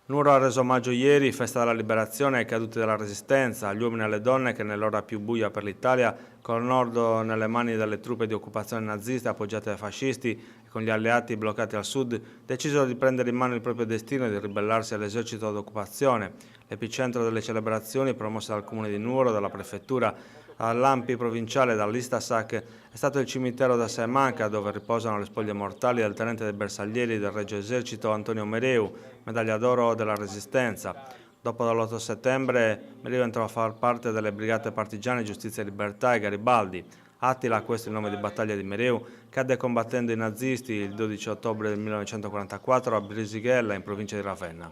Nuoro ha reso omaggio ieri, festa della liberazione, ai caduti della Resistenza, agli uomini e alle donne che nell'ora più buia per l'Italia, con il nord nelle mani delle truppe di occupazione naziste appoggiate dai fascisti e con gli alleati bloccati al sud, decisero di prendere in mano il proprio destino e di ribellarsi all'esercito d'occupazione. L'epicentro delle celebrazioni, promosse dal comune di Nuoro, dalla prefettura, all'Ampi provinciale e dall'Istasac, è stato il cimitero da Saimanca, dove riposano le spoglie mortali del tenente dei bersaglieri del Regio Esercito Antonio Mereu, medaglia d'oro della Resistenza. Dopo dall'8 settembre Mereu entrò a far parte delle Brigate Partigiane Giustizia e Libertà e Garibaldi. Attila, questo è il nome di battaglia di Mereu, cadde combattendo i nazisti il 12 ottobre del 1944 a Brisighella, in provincia di Ravenna.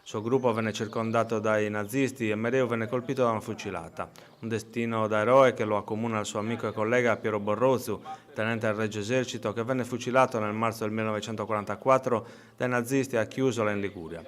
Il suo gruppo venne circondato dai nazisti e Mereu venne colpito da una fucilata. Un destino da eroe che lo accomuna al suo amico e collega Piero Borrozu, tenente del Regio Esercito, che venne fucilato nel marzo del 1944 dai nazisti a Chiusola in Liguria.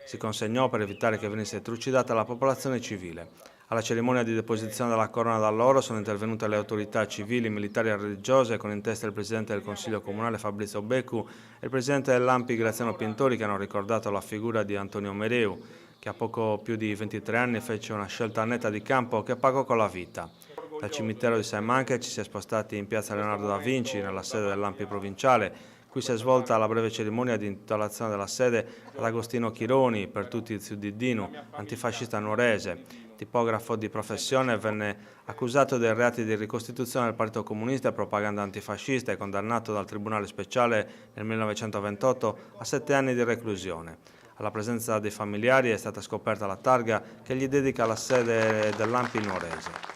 Si consegnò per evitare che venisse trucidata la popolazione civile. Alla cerimonia di deposizione della corona d'alloro sono intervenute le autorità civili, militari e religiose, con in testa il presidente del Consiglio Comunale Fabrizio Beccu e il presidente dell'Ampi Graziano Pintori, che hanno ricordato la figura di Antonio Mereu, che a poco più di 23 anni fece una scelta netta di campo che pagò con la vita. Dal cimitero di Saimanca ci si è spostati in piazza Leonardo da Vinci, nella sede dell'Ampi provinciale. Qui si è svolta la breve cerimonia di intitolazione della sede ad Agostino Chironi, per tutti il Ziudiddino, antifascista nuorese. Tipografo di professione, venne accusato dei reati di ricostituzione del Partito Comunista e propaganda antifascista e condannato dal Tribunale Speciale nel 1928 a 7 anni di reclusione. Alla presenza dei familiari è stata scoperta la targa che gli dedica la sede dell'Ampi nuorese.